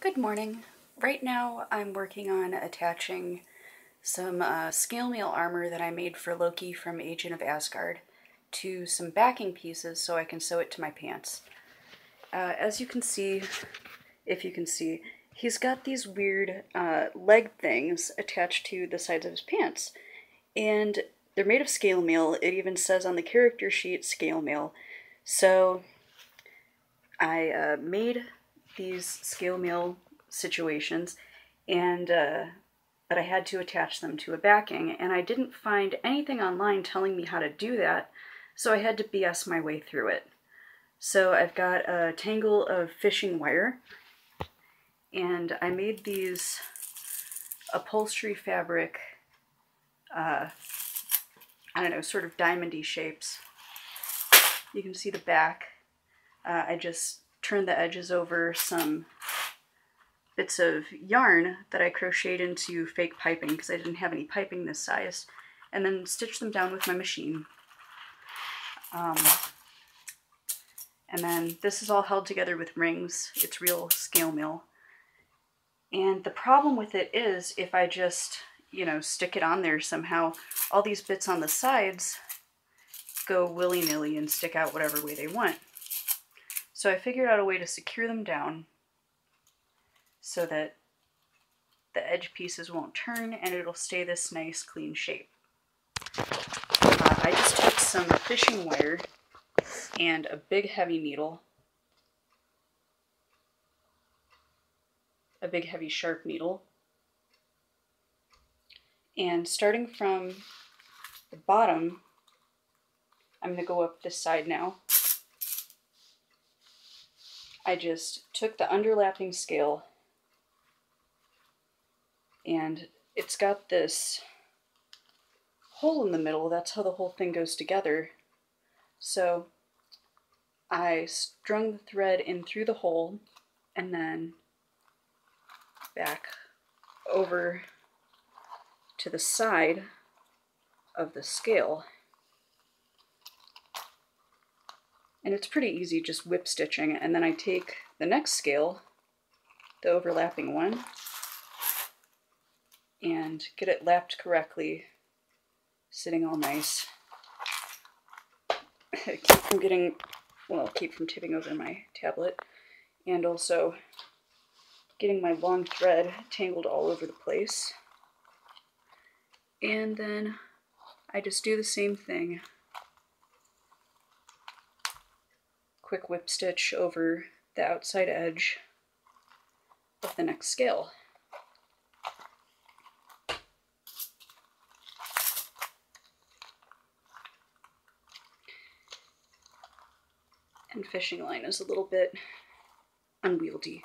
Good morning. Right now I'm working on attaching some scale mail armor that I made for Loki from Agent of Asgard to some backing pieces so I can sew it to my pants. As you can see, if you can see, he's got these weird leg things attached to the sides of his pants. And they're made of scale mail. It even says on the character sheet scale mail. So I made these scale mail situations, and but I had to attach them to a backing, and I didn't find anything online telling me how to do that, so I had to BS my way through it. So I've got a tangle of fishing wire, and I made these upholstery fabric, I don't know, sort of diamond-y shapes. You can see the back. I just turned the edges over some bits of yarn that I crocheted into fake piping because I didn't have any piping this size, and then stitched them down with my machine. And then this is all held together with rings. It's real scale mail. And the problem with it is if I just, stick it on there somehow, all these bits on the sides go willy-nilly and stick out whatever way they want. So I figured out a way to secure them down so that the edge pieces won't turn and it'll stay this nice clean shape. I just took some fishing wire and a big heavy needle, a big heavy sharp needle, and starting from the bottom, I'm going to go up this side now. I just took the underlapping scale, and it's got this hole in the middle. That's how the whole thing goes together. So I strung the thread in through the hole and then back over to the side of the scale. And it's pretty easy, just whip stitching. And then I take the next scale, the overlapping one, and get it lapped correctly, sitting all nice. Keep from tipping over my tablet, and also getting my long thread tangled all over the place. And then I just do the same thing. Quick whip stitch over the outside edge of the next scale. And fishing line is a little bit unwieldy,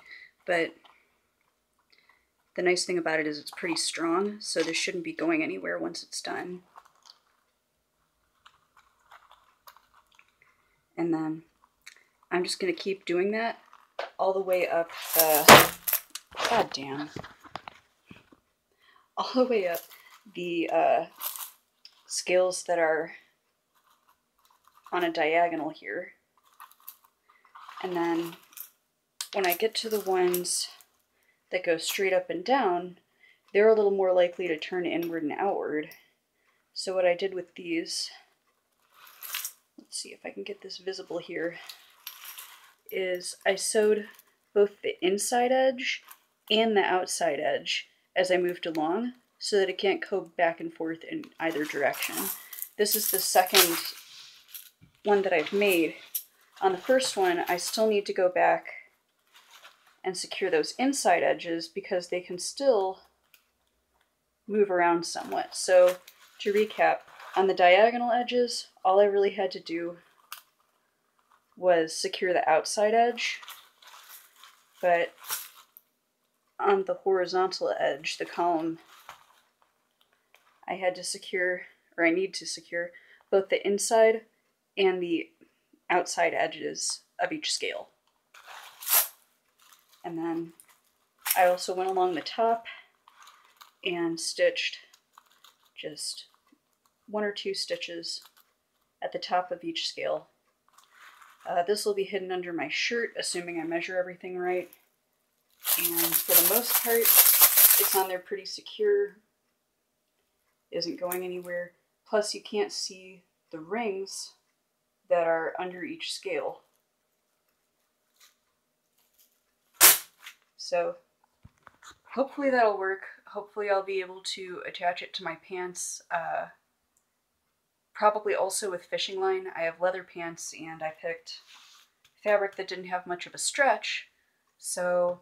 but the nice thing about it is it's pretty strong, so this shouldn't be going anywhere once it's done. And then I'm just going to keep doing that all the way up the, all the way up the scales that are on a diagonal here. And then when I get to the ones that go straight up and down, they're a little more likely to turn inward and outward. So what I did with these, let's see if I can get this visible here, is I sewed both the inside edge and the outside edge as I moved along so that it can't go back and forth in either direction. This is the second one that I've made. On the first one, I still need to go back and secure those inside edges because they can still move around somewhat. So to recap, on the diagonal edges, all I really had to do was secure the outside edge, but on the horizontal edge, the column, I had to secure, or I need to secure, both the inside and the outside edges of each scale. And then I also went along the top and stitched just 1 or 2 stitches at the top of each scale. This will be hidden under my shirt, assuming I measure everything right. And for the most part, it's on there pretty secure. Isn't going anywhere. Plus, you can't see the rings that are under each scale. So hopefully that'll work. Hopefully I'll be able to attach it to my pants. Probably also with fishing line. I have leather pants and I picked fabric that didn't have much of a stretch, so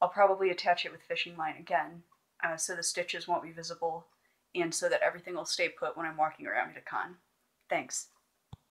I'll probably attach it with fishing line again, so the stitches won't be visible and so that everything will stay put when I'm walking around at a con. Thanks.